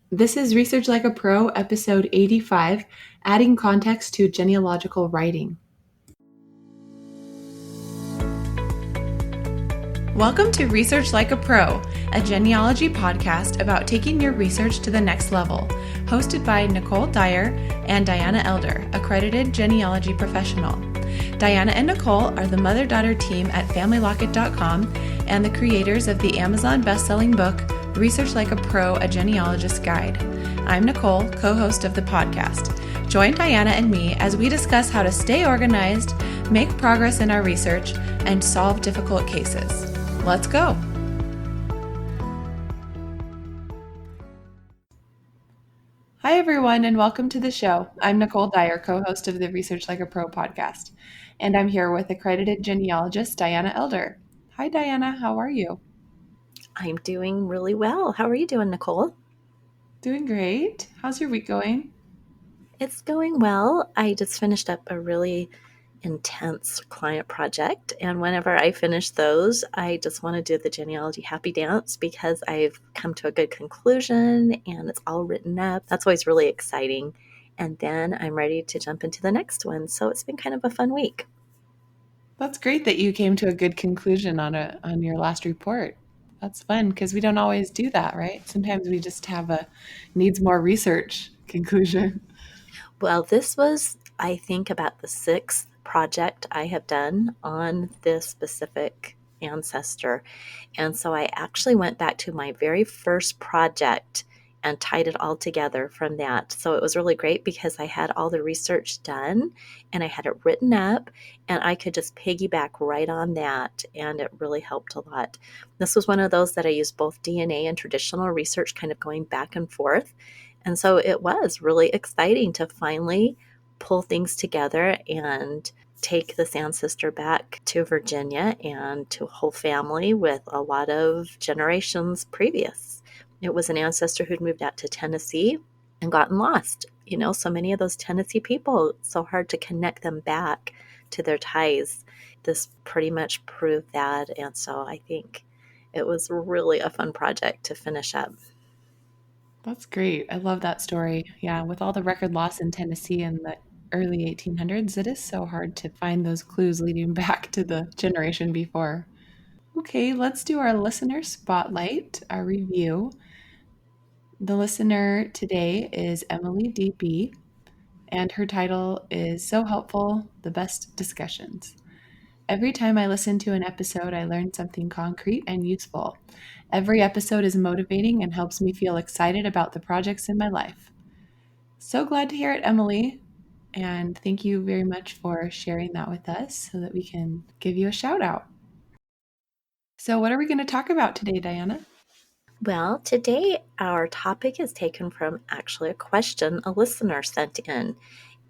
This is Research Like a Pro, episode 85, Adding Context to Genealogical Writing. Welcome to Research Like a Pro, a genealogy podcast about taking your research to the next level, hosted by Nicole Dyer and Diana Elder, accredited genealogy professional. Diana and Nicole are the mother-daughter team at FamilyLocket.com and the creators of the Amazon best-selling book, Research Like a Pro, A Genealogist's Guide. I'm Nicole, co-host of the podcast. Join Diana and me as we discuss how to stay organized, make progress in our research, and solve difficult cases. Let's go. Hi, everyone, and welcome to the show. I'm Nicole Dyer, co-host of the Research Like a Pro podcast, and I'm here with accredited genealogist Diana Elder. Hi, Diana. How are you? I'm doing really well. How are you doing, Nicole? Doing great. How's your week going? It's going well. I just finished up a really intense client project, and whenever I finish those, I just want to do the genealogy happy dance because I've come to a good conclusion and it's all written up. That's always really exciting. And then I'm ready to jump into the next one. So it's been kind of a fun week. That's great that you came to a good conclusion on your last report. That's fun because we don't always do that, right? Sometimes we just have a needs more research conclusion. Well, this was, I think, about the sixth project I have done on this specific ancestor. And so I actually went back to my very first project and tied it all together from that. So it was really great because I had all the research done and I had it written up and I could just piggyback right on that. And it really helped a lot. This was one of those that I used both DNA and traditional research kind of going back and forth. And so it was really exciting to finally pull things together and take this ancestor back to Virginia and to a whole family with a lot of generations previous. It was an ancestor who'd moved out to Tennessee and gotten lost. You know, so many of those Tennessee people, it's so hard to connect them back to their ties. This pretty much proved that. And so I think it was really a fun project to finish up. That's great. I love that story. Yeah, with all the record loss in Tennessee in the early 1800s, it is so hard to find those clues leading back to the generation before. Okay, let's do our listener spotlight, our review. The listener today is Emily DB, and her title is So Helpful, The Best Discussions. Every time I listen to an episode, I learn something concrete and useful. Every episode is motivating and helps me feel excited about the projects in my life. So glad to hear it, Emily. And thank you very much for sharing that with us so that we can give you a shout out. So, what are we going to talk about today, Diana? Well, today our topic is taken from actually a question a listener sent in.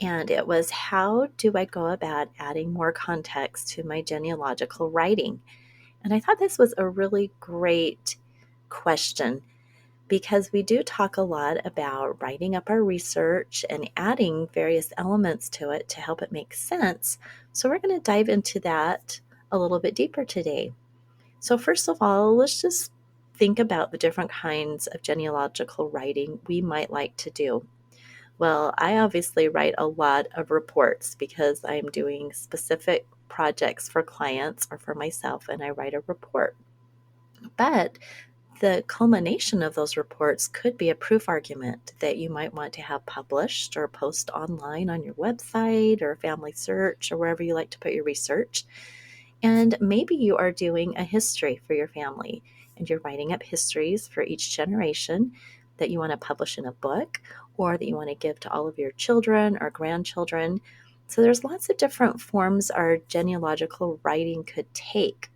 And it was, how do I go about adding more context to my genealogical writing? And I thought this was a really great question because we do talk a lot about writing up our research and adding various elements to it to help it make sense. So we're going to dive into that a little bit deeper today. So first of all, let's just think about the different kinds of genealogical writing we might like to do. Well, I obviously write a lot of reports because I'm doing specific projects for clients or for myself, and I write a report. But the culmination of those reports could be a proof argument that you might want to have published or post online on your website or Family Search or wherever you like to put your research. And maybe you are doing a history for your family and you're writing up histories for each generation that you want to publish in a book or that you want to give to all of your children or grandchildren. So there's lots of different forms our genealogical writing could take.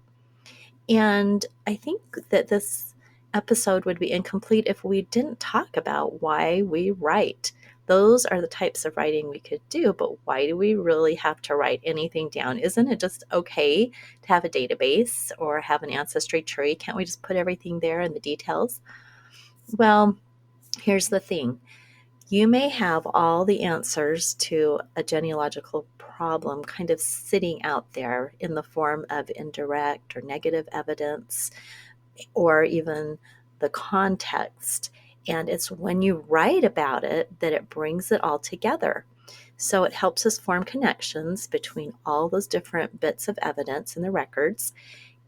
And I think that this episode would be incomplete if we didn't talk about why we write. Those are the types of writing we could do, but why do we really have to write anything down? Isn't it just okay to have a database or have an ancestry tree? Can't we just put everything there in the details? Well, here's the thing. You may have all the answers to a genealogical problem kind of sitting out there in the form of indirect or negative evidence or even the context. And it's when you write about it that it brings it all together. So it helps us form connections between all those different bits of evidence in the records.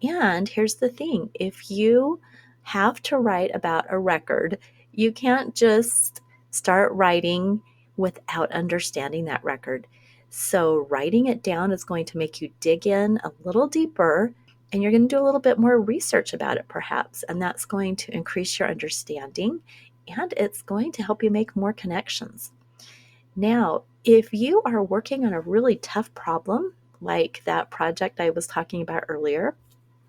And here's the thing, if you have to write about a record, you can't just start writing without understanding that record. So writing it down is going to make you dig in a little deeper, and you're going to do a little bit more research about it perhaps, and that's going to increase your understanding, and it's going to help you make more connections. Now, if you are working on a really tough problem, like that project I was talking about earlier,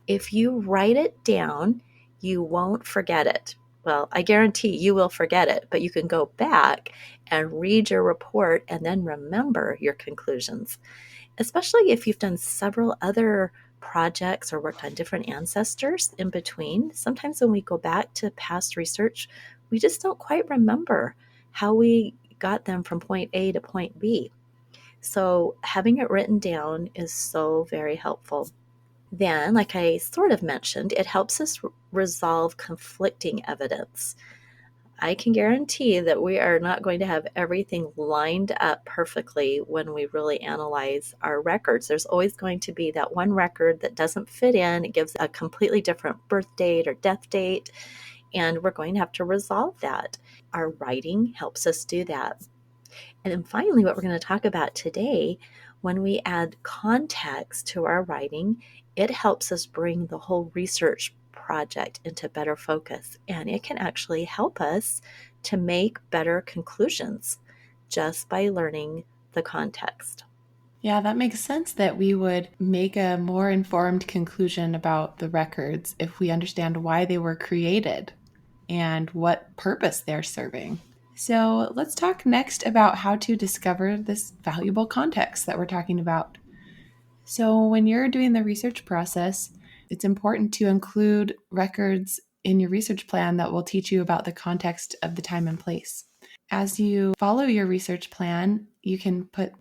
if you write it down, you won't forget it. Well, I guarantee you will forget it, but you can go back and read your report and then remember your conclusions, especially if you've done several other projects or worked on different ancestors in between. Sometimes when we go back to past research, we just don't quite remember how we got them from point A to point B. So having it written down is so very helpful. Then, like I sort of mentioned, it helps us resolve conflicting evidence. I can guarantee that we are not going to have everything lined up perfectly when we really analyze our records. There's always going to be that one record that doesn't fit in. It gives a completely different birth date or death date, and we're going to have to resolve that. Our writing helps us do that. And then finally, what we're going to talk about today, when we add context to our writing, it helps us bring the whole research project into better focus. And it can actually help us to make better conclusions just by learning the context. Yeah, that makes sense that we would make a more informed conclusion about the records if we understand why they were created and what purpose they're serving. So let's talk next about how to discover this valuable context that we're talking about. So, when you're doing the research process, it's important to include records in your research plan that will teach you about the context of the time and place. As you follow your research plan, you can put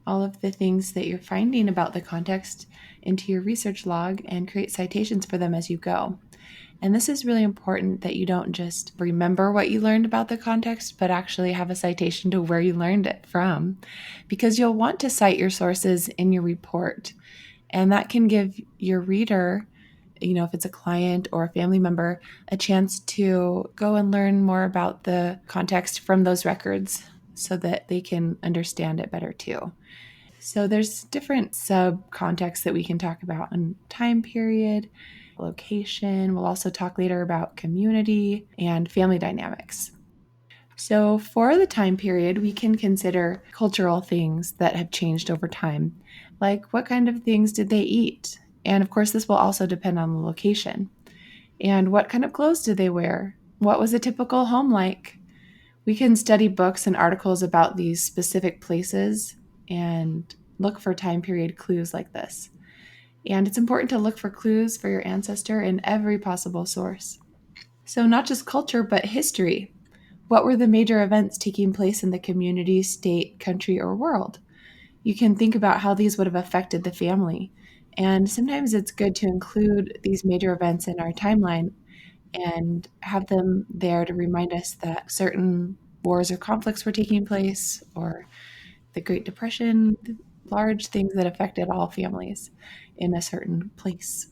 all of the things that you're finding about the context into your research log and create citations for them as you go. And this is really important that you don't just remember what you learned about the context, but actually have a citation to where you learned it from, because you'll want to cite your sources in your report. And that can give your reader, if it's a client or a family member, a chance to go and learn more about the context from those records so that they can understand it better too. So there's different sub-contexts that we can talk about on time period, location. We'll also talk later about community and family dynamics. So for the time period, we can consider cultural things that have changed over time, like what kind of things did they eat? And of course, this will also depend on the location. And what kind of clothes did they wear? What was a typical home like? We can study books and articles about these specific places and look for time period clues like this. And it's important to look for clues for your ancestor in every possible source. So, not just culture, but history. What were the major events taking place in the community, state, country, or world? You can think about how these would have affected the family. And sometimes it's good to include these major events in our timeline and have them there to remind us that certain wars or conflicts were taking place, or the Great Depression, large things that affected all families in a certain place.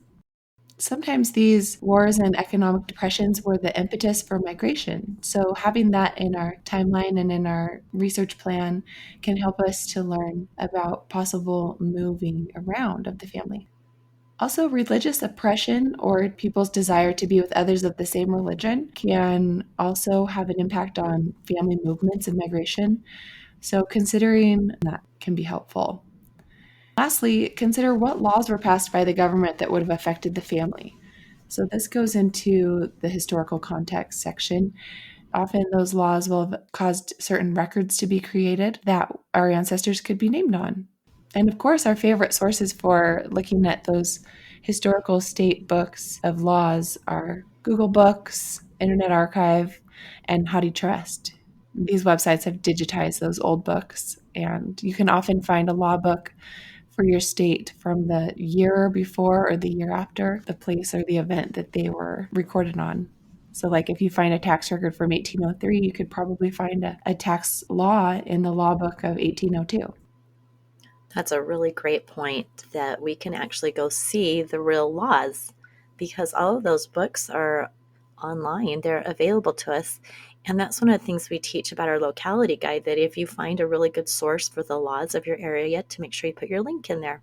Sometimes these wars and economic depressions were the impetus for migration. So, having that in our timeline and in our research plan can help us to learn about possible moving around of the family. Also, religious oppression or people's desire to be with others of the same religion can also have an impact on family movements and migration. So, considering that can be helpful. Lastly, consider what laws were passed by the government that would have affected the family. So, this goes into the historical context section. Often, those laws will have caused certain records to be created that our ancestors could be named on. And of course, our favorite sources for looking at those historical state books of laws are Google Books, Internet Archive, and HathiTrust. These websites have digitized those old books, and you can often find a law book for your state from the year before or the year after the place or the event that they were recorded on. So, like if you find a tax record from 1803, you could probably find a tax law in the law book of 1802. That's a really great point that we can actually go see the real laws because all of those books are online, they're available to us. And that's one of the things we teach about our locality guide, that if you find a really good source for the laws of your area, to make sure you put your link in there.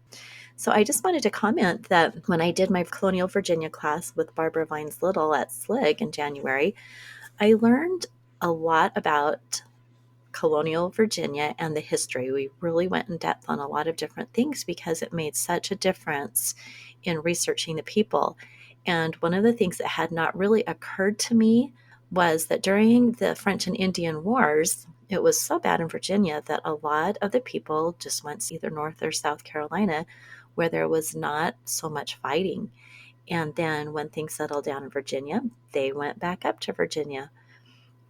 So I just wanted to comment that when I did my Colonial Virginia class with Barbara Vines Little at SLIG in January, I learned a lot about colonial Virginia and the history. We really went in depth on a lot of different things because it made such a difference in researching the people. And one of the things that had not really occurred to me was that during the French and Indian Wars, it was so bad in Virginia that a lot of the people just went to either North or South Carolina, where there was not so much fighting. And then when things settled down in Virginia, they went back up to Virginia.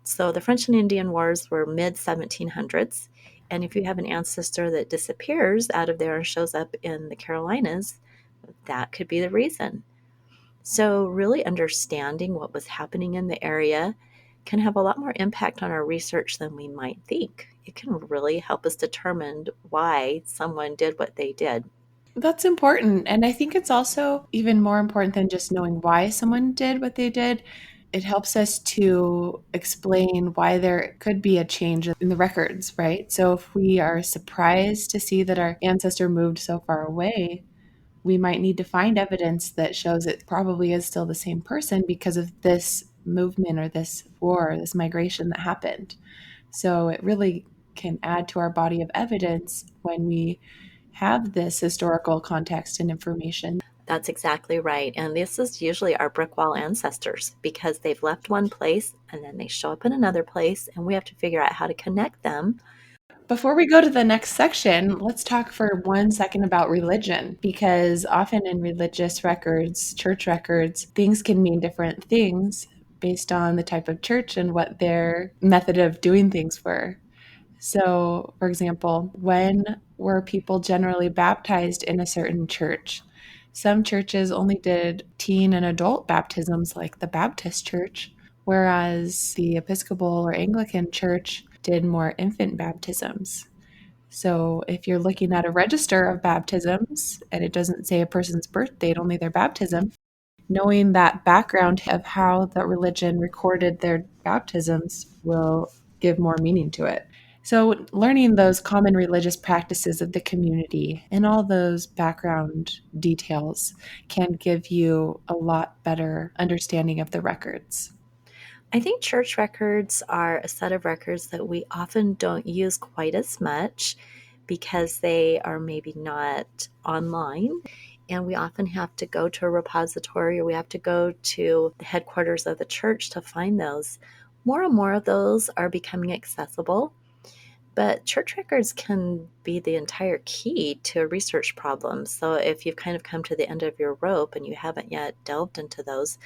So the French and Indian Wars were mid 1700s. And if you have an ancestor that disappears out of there and shows up in the Carolinas, that could be the reason. So, really understanding what was happening in the area can have a lot more impact on our research than we might think. It can really help us determine why someone did what they did. That's important. And I think it's also even more important than just knowing why someone did what they did. It helps us to explain why there could be a change in the records, right? So if we are surprised to see that our ancestor moved so far away, we might need to find evidence that shows it probably is still the same person because of this movement or this war, or this migration that happened. So it really can add to our body of evidence when we have this historical context and information. That's exactly right. And this is usually our brick wall ancestors because they've left one place and then they show up in another place, and we have to figure out how to connect them. Before we go to the next section, let's talk for 1 second about religion, because often in religious records, church records, things can mean different things based on the type of church and what their method of doing things were. So, for example, when were people generally baptized in a certain church? Some churches only did teen and adult baptisms, like the Baptist church, whereas the Episcopal or Anglican church did more infant baptisms. So, if you're looking at a register of baptisms and it doesn't say a person's birth date, only their baptism, knowing that background of how the religion recorded their baptisms will give more meaning to it. So, learning those common religious practices of the community and all those background details can give you a lot better understanding of the records. I think church records are a set of records that we often don't use quite as much because they are maybe not online. And we often have to go to a repository or we have to go to the headquarters of the church to find those. More and more of those are becoming accessible. But church records can be the entire key to research problems. So if you've kind of come to the end of your rope and you haven't yet delved into those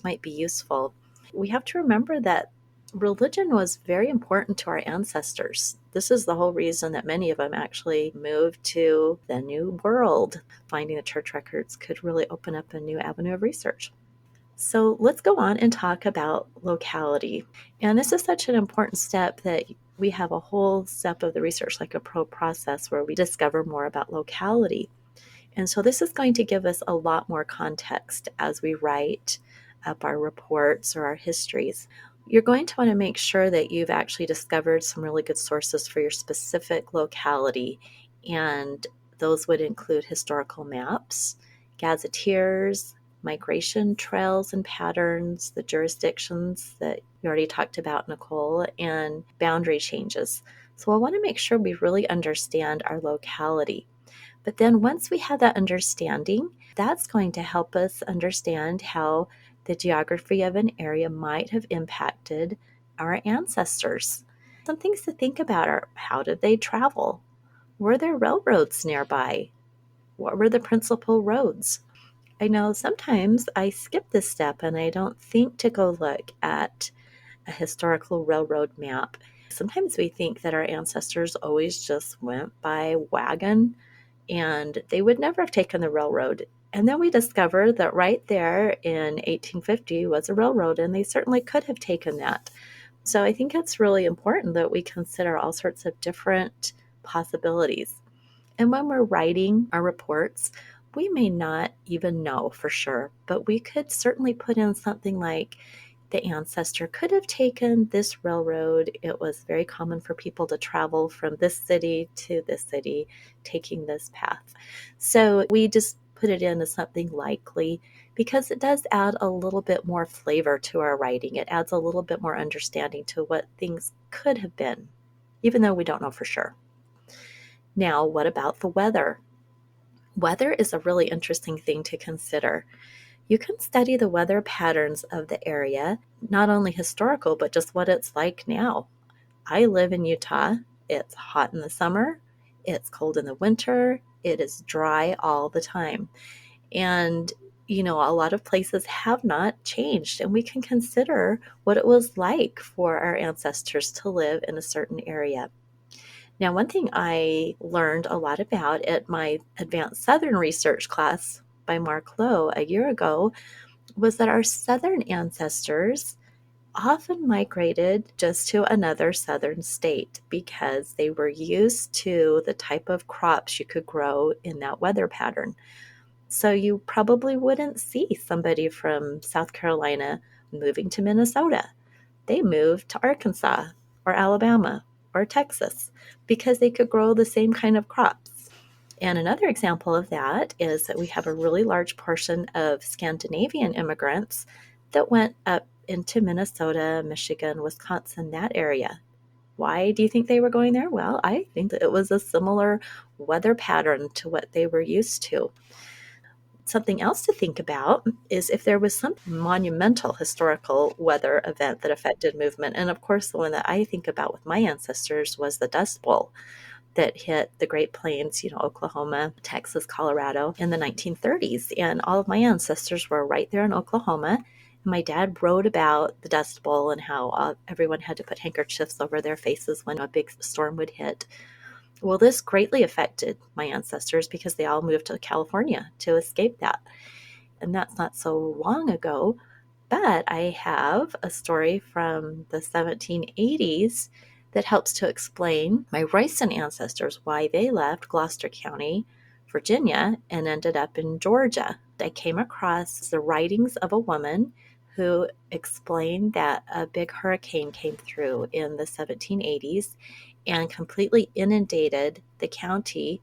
might be useful. We have to remember that religion was very important to our ancestors. This is the whole reason that many of them actually moved to the New World. Finding the church records could really open up a new avenue of research. So let's go on and talk about locality. And this is such an important step that we have a whole step of the research, like a pro process, where we discover more about locality. And so this is going to give us a lot more context as we write up our reports or our histories. You're going to want to make sure that you've actually discovered some really good sources for your specific locality. And those would include historical maps, gazetteers, migration trails and patterns, the jurisdictions that you already talked about, Nicole, and boundary changes. So I want to make sure we really understand our locality. But then once we have that understanding, that's going to help us understand how the geography of an area might have impacted our ancestors. Some things to think about are, how did they travel? Were there railroads nearby? What were the principal roads? I know sometimes I skip this step and I don't think to go look at a historical railroad map. Sometimes we think that our ancestors always just went by wagon and they would never have taken the railroad. And then we discovered that right there in 1850 was a railroad, and they certainly could have taken that. So I think it's really important that we consider all sorts of different possibilities. And when we're writing our reports, we may not even know for sure, but we could certainly put in something like the ancestor could have taken this railroad. It was very common for people to travel from this city to this city, taking this path. So we just put it in as something likely because it does add a little bit more flavor to our writing. It adds a little bit more understanding to what things could have been, even though we don't know for sure. Now, what about the weather? Weather is a really interesting thing to consider. You can study the weather patterns of the area, not only historical, but just what it's like now. I live in Utah. It's hot in the summer, it's cold in the winter, it is dry all the time. And, a lot of places have not changed, and we can consider what it was like for our ancestors to live in a certain area. Now, one thing I learned a lot about at my Advanced Southern Research class by Mark Lowe a year ago was that our Southern ancestors often migrated just to another Southern state because they were used to the type of crops you could grow in that weather pattern. So you probably wouldn't see somebody from South Carolina moving to Minnesota. They moved to Arkansas or Alabama or Texas because they could grow the same kind of crops. And another example of that is that we have a really large portion of Scandinavian immigrants that went up into Minnesota, Michigan, Wisconsin, that area. Why do you think they were going there? Well, I think that it was a similar weather pattern to what they were used to. Something else to think about is if there was some monumental historical weather event that affected movement. And of course, the one that I think about with my ancestors was the Dust Bowl that hit the Great Plains, Oklahoma, Texas, Colorado in the 1930s. And all of my ancestors were right there in Oklahoma. My dad wrote about the Dust Bowl and how everyone had to put handkerchiefs over their faces when a big storm would hit. Well, this greatly affected my ancestors because they all moved to California to escape that. And that's not so long ago, but I have a story from the 1780s that helps to explain my Royston ancestors, why they left Gloucester County, Virginia, and ended up in Georgia. I came across the writings of a woman who explained that a big hurricane came through in the 1780s and completely inundated the county,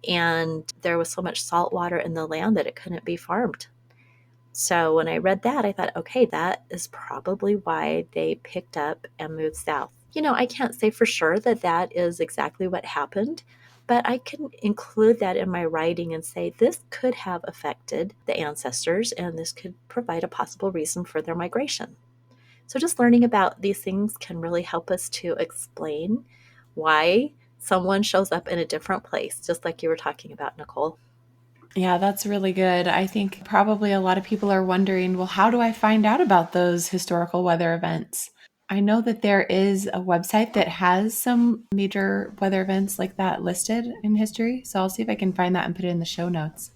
and there was so much salt water in the land that it couldn't be farmed. So when I read that, I thought, okay, that is probably why they picked up and moved south. I can't say for sure that that is exactly what happened, but I can include that in my writing and say this could have affected the ancestors and this could provide a possible reason for their migration. So just learning about these things can really help us to explain why someone shows up in a different place, just like you were talking about, Nicole. Yeah, that's really good. I think probably a lot of people are wondering, well, how do I find out about those historical weather events? I know that there is a website that has some major weather events like that listed in history. So I'll see if I can find that and put it in the show notes.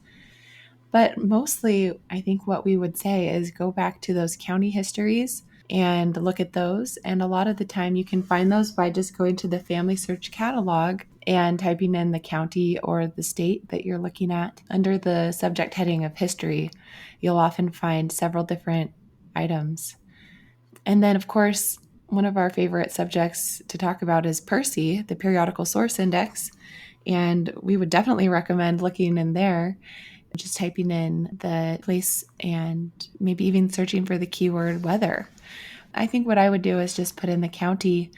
But mostly, I think what we would say is go back to those county histories and look at those. And a lot of the time, you can find those by just going to the Family Search catalog and typing in the county or the state that you're looking at. Under the subject heading of history, you'll often find several different items. And then, of course, one of our favorite subjects to talk about is PERSI, the Periodical Source Index. And we would definitely recommend looking in there, just typing in the place and maybe even searching for the keyword weather. I think what I would do is just put in the county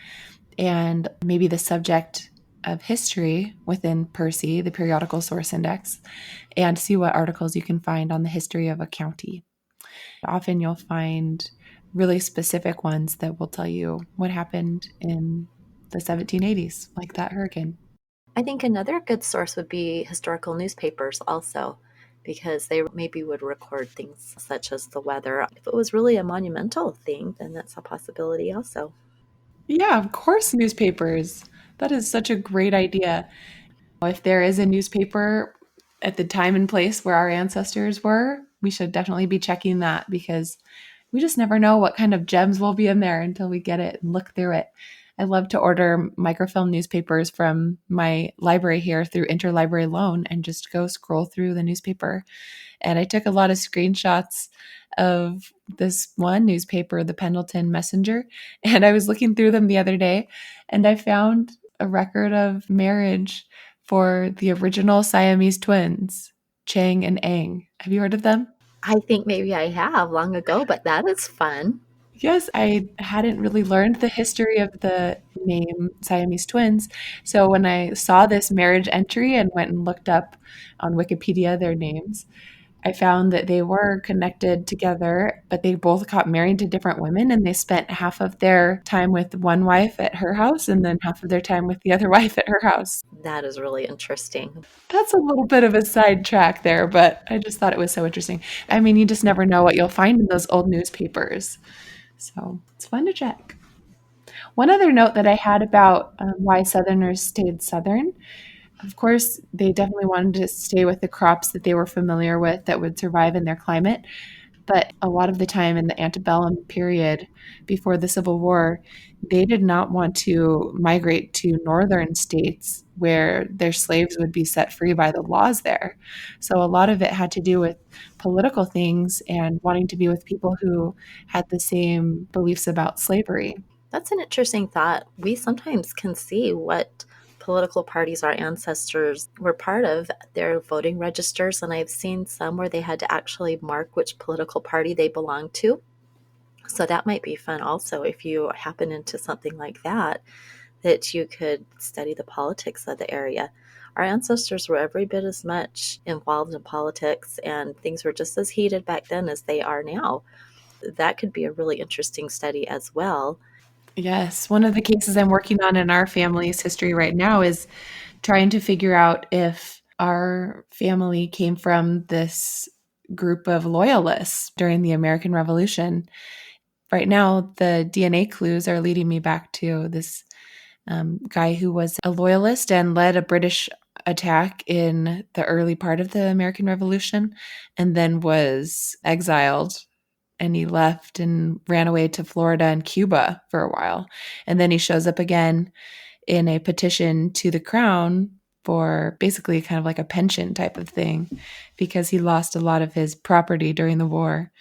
and maybe the subject of history within PERSI, the Periodical Source Index, and see what articles you can find on the history of a county. Often you'll find really specific ones that will tell you what happened in the 1780s, like that hurricane. I think another good source would be historical newspapers also, because they maybe would record things such as the weather. If it was really a monumental thing, then that's a possibility also. Yeah, of course, newspapers. That is such a great idea. If there is a newspaper, at the time and place where our ancestors were, we should definitely be checking that because we just never know what kind of gems will be in there until we get it and look through it. I love to order microfilm newspapers from my library here through interlibrary loan and just go scroll through the newspaper. And I took a lot of screenshots of this one newspaper, the Pendleton Messenger, and I was looking through them the other day and I found a record of marriage for the original Siamese twins, Chang and Ang. Have you heard of them? I think maybe I have long ago, but that is fun. Yes, I hadn't really learned the history of the name Siamese twins. So when I saw this marriage entry and went and looked up on Wikipedia their names, I found that they were connected together, but they both got married to different women and they spent half of their time with one wife at her house and then half of their time with the other wife at her house. That is really interesting. That's a little bit of a sidetrack there, but I just thought it was so interesting. I mean, you just never know what you'll find in those old newspapers. So it's fun to check. One other note that I had about why Southerners stayed Southern, of course, they definitely wanted to stay with the crops that they were familiar with that would survive in their climate. But a lot of the time in the antebellum period before the Civil War, they did not want to migrate to northern states where their slaves would be set free by the laws there. So a lot of it had to do with political things and wanting to be with people who had the same beliefs about slavery. That's an interesting thought. We sometimes can see what political parties our ancestors were part of their voting registers, and I've seen some where they had to actually mark which political party they belonged to. So that might be fun also if you happen into something like that, that you could study the politics of the area. Our ancestors were every bit as much involved in politics, and things were just as heated back then as they are now. That could be a really interesting study as well. Yes, one of the cases I'm working on in our family's history right now is trying to figure out if our family came from this group of loyalists during the American Revolution. Right now, the DNA clues are leading me back to this guy who was a loyalist and led a British attack in the early part of the American Revolution and then was exiled and he left and ran away to Florida and Cuba for a while. And then he shows up again in a petition to the crown for basically kind of like a pension type of thing because he lost a lot of his property during the war.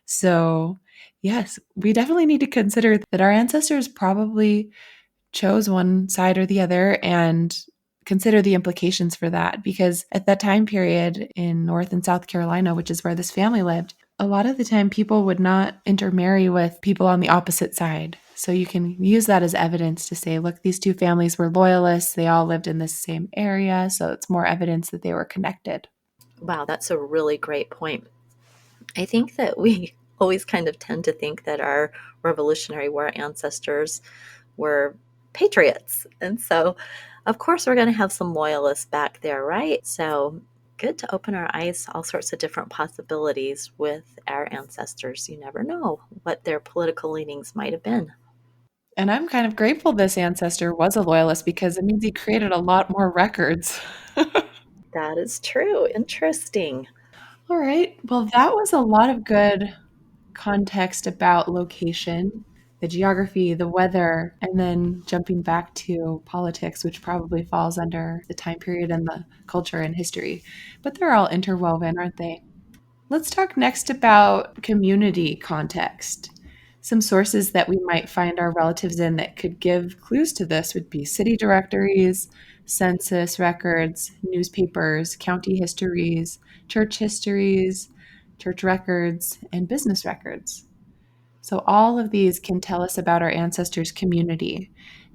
So, yes, we definitely need to consider that our ancestors probably chose one side or the other and consider the implications for that because at that time period in North and South Carolina, which is where this family lived, a lot of the time people would not intermarry with people on the opposite side. So you can use that as evidence to say, look, these two families were loyalists. They all lived in the same area. So it's more evidence that they were connected. Wow, that's a really great point. I think that we always kind of tend to think that our Revolutionary War ancestors were patriots. And so, of course, we're going to have some loyalists back there, right? So, good to open our eyes to all sorts of different possibilities with our ancestors. You never know what their political leanings might have been. And I'm kind of grateful this ancestor was a loyalist because it means he created a lot more records. That is true. Interesting. All right. Well, that was a lot of good context about location, the geography, the weather, and then jumping back to politics, which probably falls under the time period and the culture and history. But they're all interwoven, aren't they? Let's talk next about community context. Some sources that we might find our relatives in that could give clues to this would be city directories, census records, newspapers, county histories, church records, and business records. So, all of these can tell us about our ancestors' community.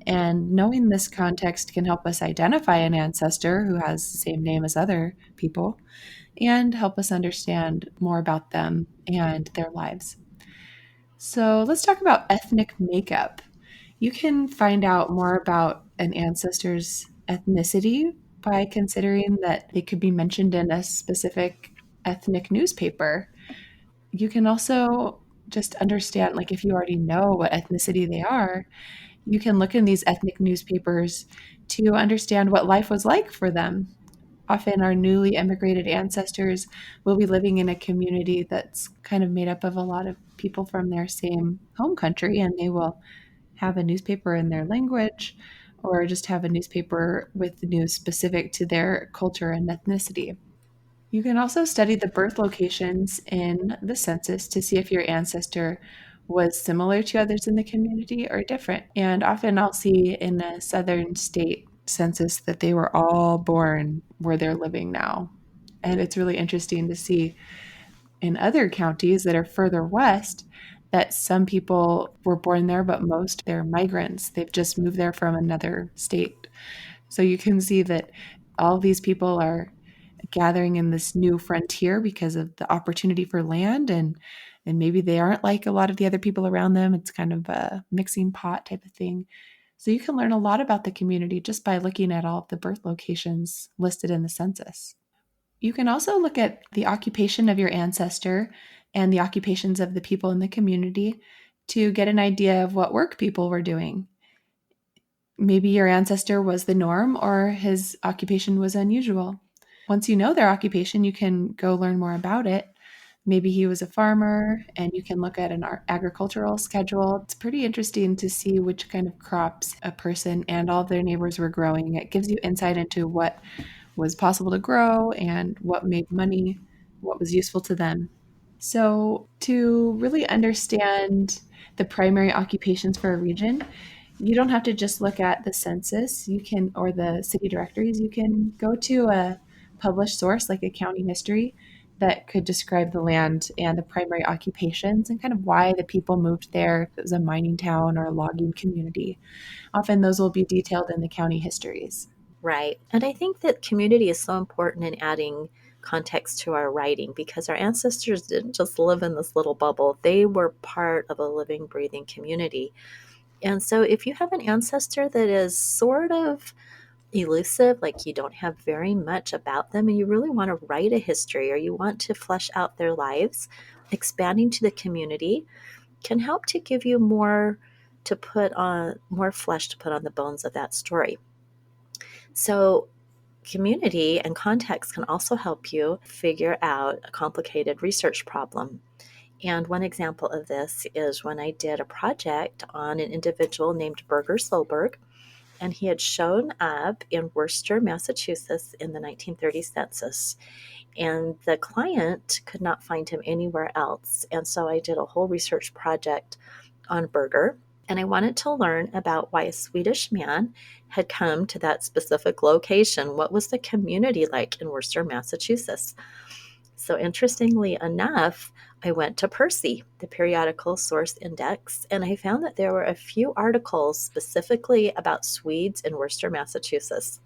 And knowing this context can help us identify an ancestor who has the same name as other people and help us understand more about them and their lives. So, let's talk about ethnic makeup. You can find out more about an ancestor's ethnicity by considering that they could be mentioned in a specific ethnic newspaper. You can also just understand, like, if you already know what ethnicity they are, you can look in these ethnic newspapers to understand what life was like for them. Often, our newly immigrated ancestors will be living in a community that's kind of made up of a lot of people from their same home country, and they will have a newspaper in their language or just have a newspaper with news specific to their culture and ethnicity. You can also study the birth locations in the census to see if your ancestor was similar to others in the community or different. And often I'll see in a southern state census that they were all born where they're living now. And it's really interesting to see in other counties that are further west that some people were born there, but most they're migrants. They've just moved there from another state. So you can see that all these people are gathering in this new frontier because of the opportunity for land, and maybe they aren't like a lot of the other people around them. It's kind of a mixing pot type of thing. So you can learn a lot about the community just by looking at all of the birth locations listed in the census. You can also look at the occupation of your ancestor and the occupations of the people in the community to get an idea of what work people were doing. Maybe your ancestor was the norm or his occupation was unusual. Once you know their occupation, you can go learn more about it. Maybe he was a farmer, and you can look at an agricultural schedule. It's pretty interesting to see which kind of crops a person and all of their neighbors were growing. It gives you insight into what was possible to grow and what made money, what was useful to them. So, to really understand the primary occupations for a region, you don't have to just look at the census, you can, or the city directories. You can go to a published source like a county history that could describe the land and the primary occupations and kind of why the people moved there, if it was a mining town or a logging community. Often those will be detailed in the county histories. Right. And I think that community is so important in adding context to our writing because our ancestors didn't just live in this little bubble, they were part of a living, breathing community. And so if you have an ancestor that is sort of elusive, like you don't have very much about them, and you really want to write a history or you want to flesh out their lives, expanding to the community can help to give you more to put on, more flesh to put on the bones of that story. So community and context can also help you figure out a complicated research problem. And one example of this is when I did a project on an individual named Birger Solberg, and he had shown up in Worcester, Massachusetts in the 1930 census. And the client could not find him anywhere else. And so I did a whole research project on Birger. And I wanted to learn about why a Swedish man had come to that specific location. What was the community like in Worcester, Massachusetts? So, interestingly enough, I went to PERSI, the Periodical Source Index, and I found that there were a few articles specifically about Swedes in Worcester, Massachusetts.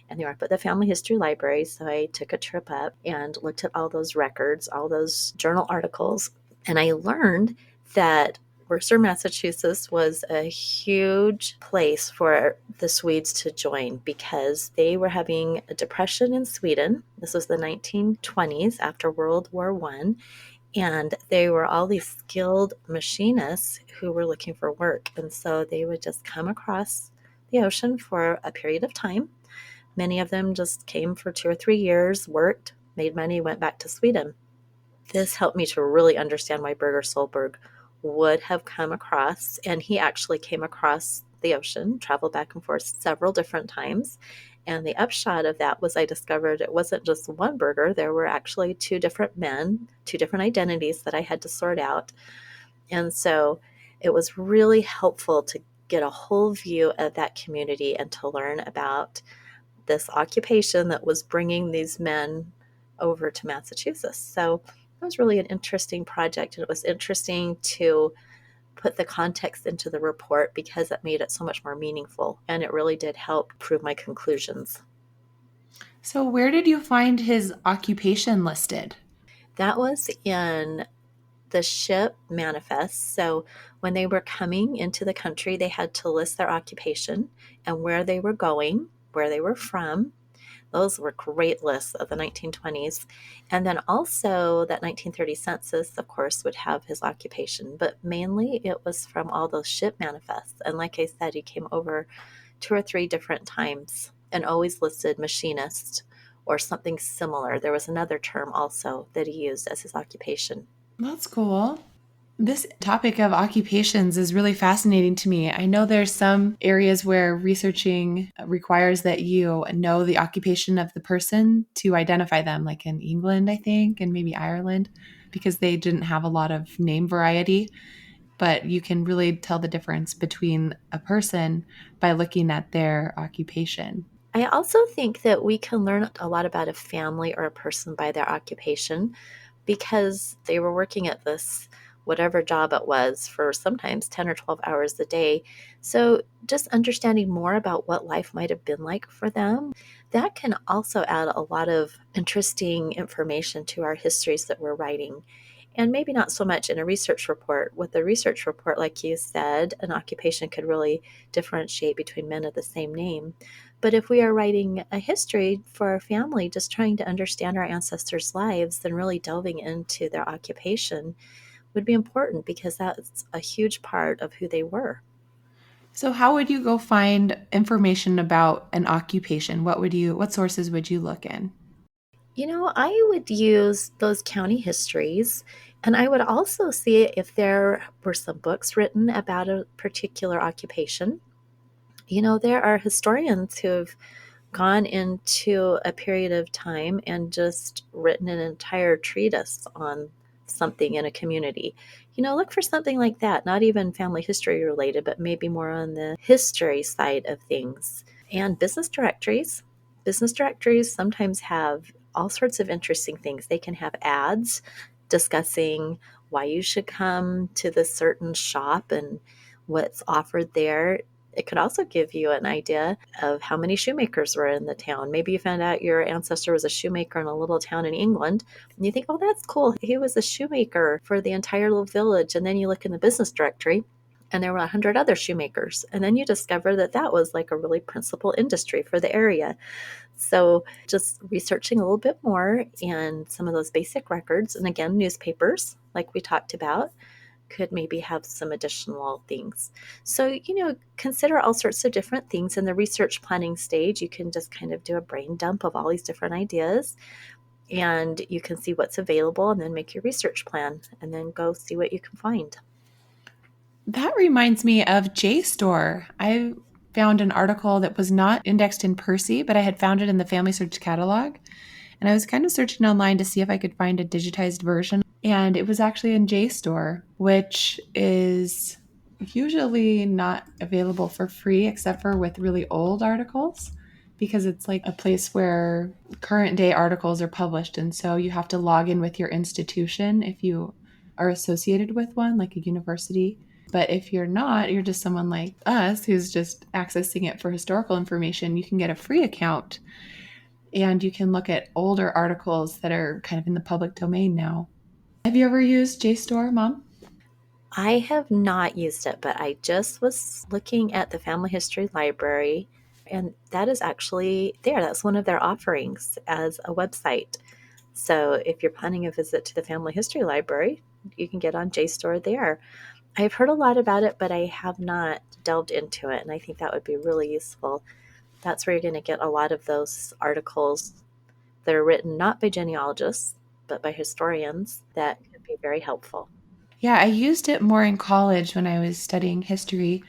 And they were up at the Family History Library. So I took a trip up and looked at all those records, all those journal articles, and I learned that Worcester, Massachusetts was a huge place for the Swedes to join because they were having a depression in Sweden. This was the 1920s after World War I. And they were all these skilled machinists who were looking for work. And so they would just come across the ocean for a period of time. Many of them just came for 2 or 3 years, worked, made money, went back to Sweden. This helped me to really understand why Birger Solberg would have come across, and he actually came across the ocean, traveled back and forth several different times. And the upshot of that was I discovered it wasn't just one Birger. There were actually two different men, two different identities that I had to sort out. And so it was really helpful to get a whole view of that community and to learn about this occupation that was bringing these men over to Massachusetts. So it was really an interesting project, and it was interesting to put the context into the report because it made it so much more meaningful, and it really did help prove my conclusions. So, where did you find his occupation listed? That was in the ship manifest. So when they were coming into the country, they had to list their occupation and where they were going, where they were from. Those were great lists of the 1920s. And then also that 1930 census, of course, would have his occupation, but mainly it was from all those ship manifests. And like I said, he came over 2 or 3 different times and always listed machinist or something similar. There was another term also that he used as his occupation. That's cool. This topic of occupations is really fascinating to me. I know there's some areas where researching requires that you know the occupation of the person to identify them, like in England, I think, and maybe Ireland, because they didn't have a lot of name variety. But you can really tell the difference between a person by looking at their occupation. I also think that we can learn a lot about a family or a person by their occupation because they were working at this whatever job it was for sometimes 10 or 12 hours a day. So, just understanding more about what life might have been like for them, that can also add a lot of interesting information to our histories that we're writing. And maybe not so much in a research report. With a research report, like you said, an occupation could really differentiate between men of the same name. But if we are writing a history for our family, just trying to understand our ancestors' lives, then really delving into their occupation would be important because that's a huge part of who they were. So how would you go find information about an occupation? What sources would you look in? I would use those county histories, and I would also see if there were some books written about a particular occupation. There are historians who have gone into a period of time and just written an entire treatise on something in a community. Look for something like that, not even family history related, but maybe more on the history side of things. And business directories. Business directories sometimes have all sorts of interesting things. They can have ads discussing why you should come to this certain shop and what's offered there. It could also give you an idea of how many shoemakers were in the town. Maybe you found out your ancestor was a shoemaker in a little town in England, and you think, oh, that's cool. He was a shoemaker for the entire little village. And then you look in the business directory, and there were 100 other shoemakers. And then you discover that that was like a really principal industry for the area. So just researching a little bit more and some of those basic records, and again, newspapers, like we talked about, could maybe have some additional things. So, consider all sorts of different things in the research planning stage. You can just kind of do a brain dump of all these different ideas and you can see what's available and then make your research plan and then go see what you can find. That reminds me of JSTOR. I found an article that was not indexed in PERSI, but I had found it in the Family Search catalog. And I was kind of searching online to see if I could find a digitized version. And it was actually in JSTOR, which is usually not available for free except for with really old articles because it's like a place where current day articles are published. And so you have to log in with your institution if you are associated with one, like a university. But if you're not, you're just someone like us who's just accessing it for historical information, you can get a free account and you can look at older articles that are kind of in the public domain now. Have you ever used JSTOR, Mom? I have not used it, but I just was looking at the Family History Library, and that is actually there. That's one of their offerings as a website. So if you're planning a visit to the Family History Library, you can get on JSTOR there. I've heard a lot about it, but I have not delved into it, and I think that would be really useful. That's where you're going to get a lot of those articles that are written not by genealogists, but by historians that could be very helpful. Yeah, I used it more in college when I was studying history.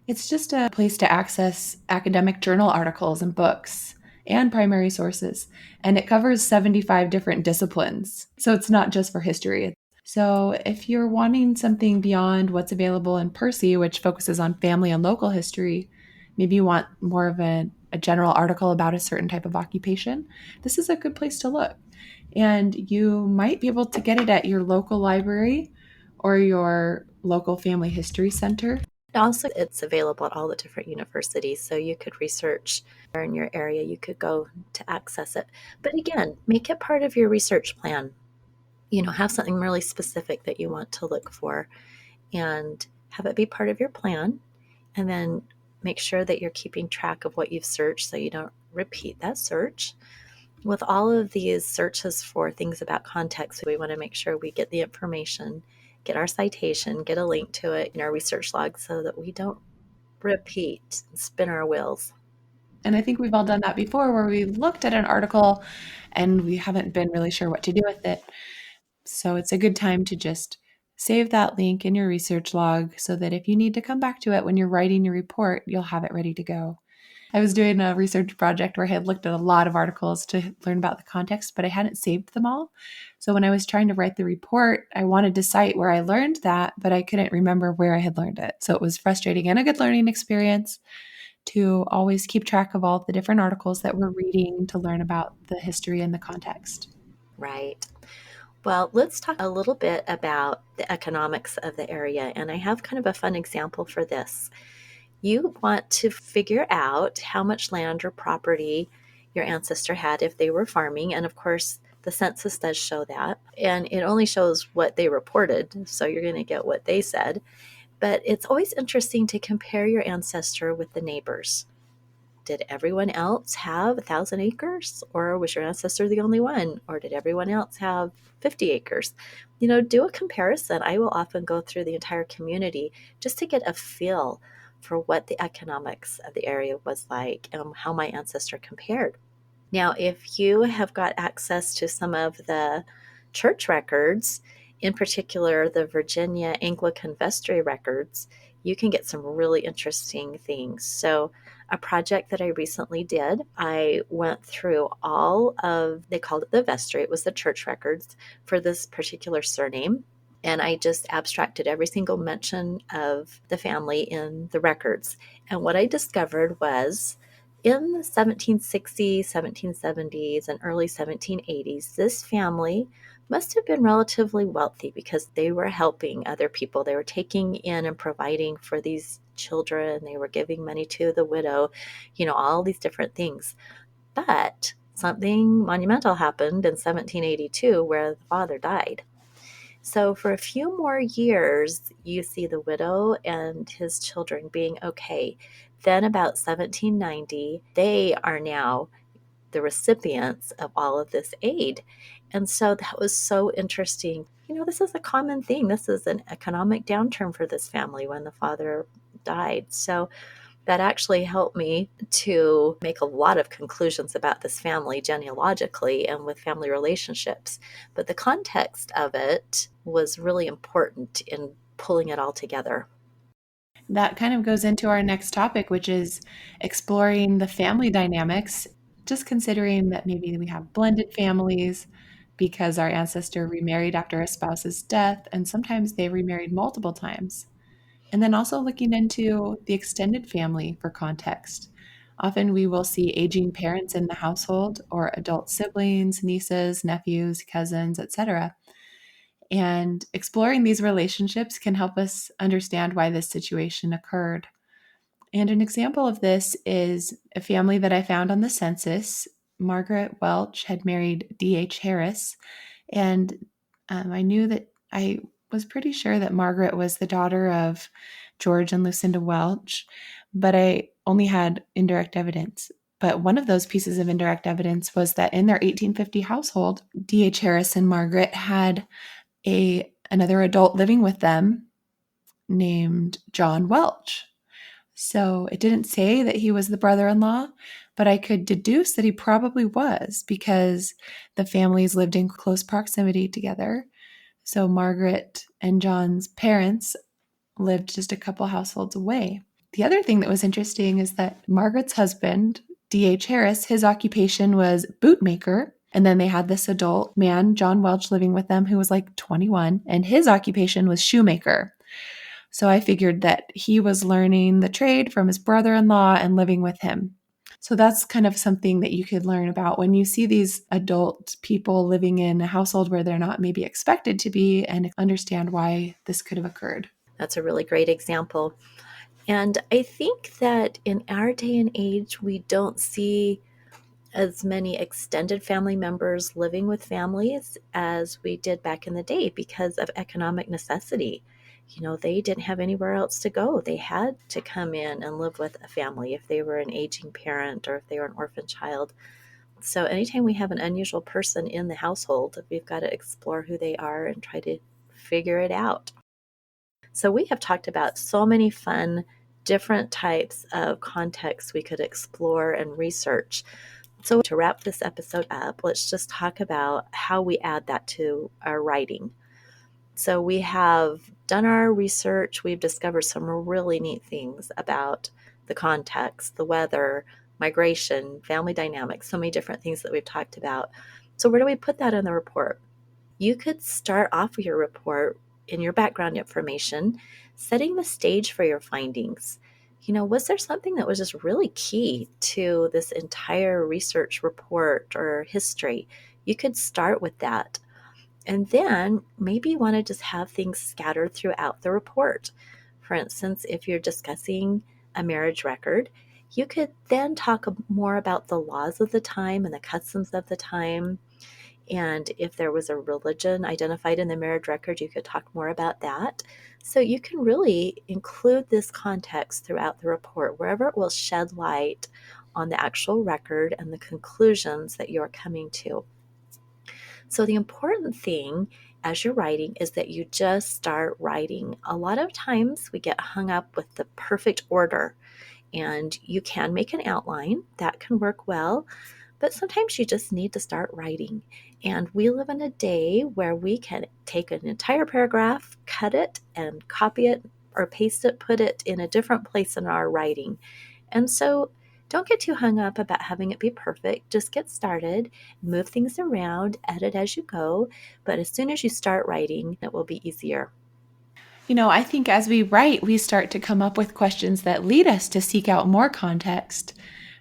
It's just a place to access academic journal articles and books and primary sources. And it covers 75 different disciplines. So it's not just for history. So if you're wanting something beyond what's available in PERSI, which focuses on family and local history, maybe you want more of a general article about a certain type of occupation, this is a good place to look. And you might be able to get it at your local library or your local family history center. Also, it's available at all the different universities, so you could research where in your area you could go to access it. But again, make it part of your research plan. Have something really specific that you want to look for and have it be part of your plan. And then make sure that you're keeping track of what you've searched so you don't repeat that search. With all of these searches for things about context, we want to make sure we get the information, get our citation, get a link to it in our research log so that we don't repeat and spin our wheels. And I think we've all done that before where we looked at an article and we haven't been really sure what to do with it. So it's a good time to just save that link in your research log so that if you need to come back to it when you're writing your report, you'll have it ready to go. I was doing a research project where I had looked at a lot of articles to learn about the context, but I hadn't saved them all. So when I was trying to write the report, I wanted to cite where I learned that, but I couldn't remember where I had learned it. So it was frustrating and a good learning experience to always keep track of all the different articles that we're reading to learn about the history and the context. Right. Well, let's talk a little bit about the economics of the area. And I have kind of a fun example for this. You want to figure out how much land or property your ancestor had if they were farming. And of course, the census does show that. And it only shows what they reported. So you're going to get what they said. But it's always interesting to compare your ancestor with the neighbors. Did everyone else have 1,000 acres? Or was your ancestor the only one? Or did everyone else have 50 acres? Do a comparison. I will often go through the entire community just to get a feel for what the economics of the area was like and how my ancestor compared. Now, if you have got access to some of the church records, in particular the Virginia Anglican vestry records, you can get some really interesting things. So, a project that I recently did, I went through all of, they called it the vestry, it was the church records for this particular surname. And I just abstracted every single mention of the family in the records. And what I discovered was in the 1760s, 1770s, and early 1780s, this family must have been relatively wealthy because they were helping other people. They were taking in and providing for these children. They were giving money to the widow, all these different things. But something monumental happened in 1782 where the father died. So, for a few more years, you see the widow and his children being okay. Then, about 1790, they are now the recipients of all of this aid. And so that was so interesting. This is a common thing. This is an economic downturn for this family when the father died. So that actually helped me to make a lot of conclusions about this family genealogically and with family relationships. But the context of it was really important in pulling it all together. That kind of goes into our next topic, which is exploring the family dynamics, just considering that maybe we have blended families because our ancestor remarried after a spouse's death, and sometimes they remarried multiple times. And then also looking into the extended family for context. Often we will see aging parents in the household or adult siblings, nieces, nephews, cousins, etc. And exploring these relationships can help us understand why this situation occurred. And an example of this is a family that I found on the census. Margaret Welch had married D.H. Harris, and I knew that I was pretty sure that Margaret was the daughter of George and Lucinda Welch, but I only had indirect evidence. But one of those pieces of indirect evidence was that in their 1850 household, D.H. Harris and Margaret had another adult living with them named John Welch. So it didn't say that he was the brother in law, but I could deduce that he probably was because the families lived in close proximity together. So Margaret and John's parents lived just a couple households away. The other thing that was interesting is that Margaret's husband, D.H. Harris, his occupation was bootmaker. And then they had this adult man, John Welch, living with them who was like 21, and his occupation was shoemaker. So I figured that he was learning the trade from his brother in law and living with him. So that's kind of something that you could learn about when you see these adult people living in a household where they're not maybe expected to be and understand why this could have occurred. That's a really great example. And I think that in our day and age, we don't see as many extended family members living with families as we did back in the day because of economic necessity. They didn't have anywhere else to go. They had to come in and live with a family if they were an aging parent or if they were an orphan child. So anytime we have an unusual person in the household, we've got to explore who they are and try to figure it out. So we have talked about so many fun different types of contexts we could explore and research. So to wrap this episode up, let's just talk about how we add that to our writing. So we have done our research. We've discovered some really neat things about the context, the weather, migration, family dynamics, so many different things that we've talked about. So where do we put that in the report? You could start off your report in your background information, setting the stage for your findings. Was there something that was just really key to this entire research report or history? You could start with that. And then maybe you want to just have things scattered throughout the report. For instance, if you're discussing a marriage record, you could then talk more about the laws of the time and the customs of the time. And if there was a religion identified in the marriage record, you could talk more about that. So you can really include this context throughout the report, wherever it will shed light on the actual record and the conclusions that you're coming to. So the important thing as you're writing is that you just start writing. A lot of times we get hung up with the perfect order, and you can make an outline. That can work well, but sometimes you just need to start writing. And we live in a day where we can take an entire paragraph, cut it, and copy it or paste it, put it in a different place in our writing. And so don't get too hung up about having it be perfect. Just get started, move things around, edit as you go. But as soon as you start writing, it will be easier. I think as we write, we start to come up with questions that lead us to seek out more context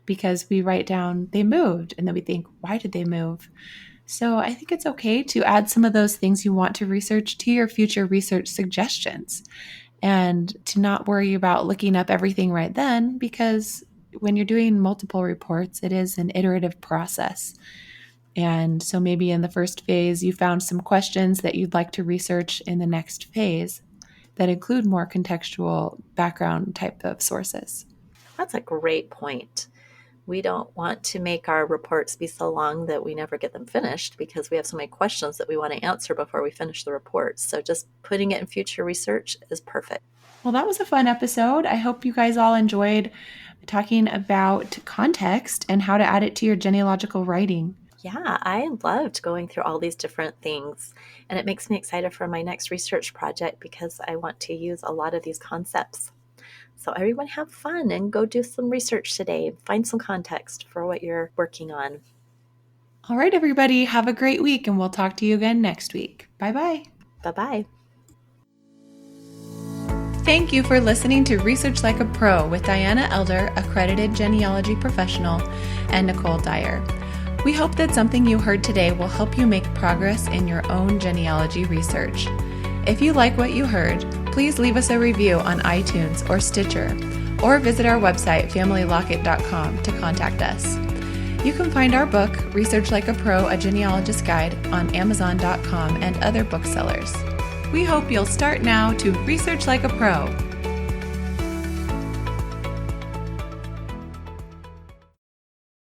because we write down they moved and then we think, why did they move? So I think it's okay to add some of those things you want to research to your future research suggestions and to not worry about looking up everything right then, because when you're doing multiple reports, it is an iterative process. And so maybe in the first phase, you found some questions that you'd like to research in the next phase that include more contextual background type of sources. That's a great point. We don't want to make our reports be so long that we never get them finished because we have so many questions that we want to answer before we finish the report. So just putting it in future research is perfect. Well, that was a fun episode. I hope you guys all enjoyed talking about context and how to add it to your genealogical writing. Yeah, I loved going through all these different things. And it makes me excited for my next research project because I want to use a lot of these concepts. So everyone have fun and go do some research today. Find some context for what you're working on. All right, everybody, have a great week, and we'll talk to you again next week. Bye-bye. Bye-bye. Thank you for listening to Research Like a Pro with Diana Elder, accredited genealogy professional, and Nicole Dyer. We hope that something you heard today will help you make progress in your own genealogy research. If you like what you heard, please leave us a review on iTunes or Stitcher, or visit our website, familylocket.com, to contact us. You can find our book, Research Like a Pro, A Genealogist Guide, on Amazon.com and other booksellers. We hope you'll start now to research like a pro.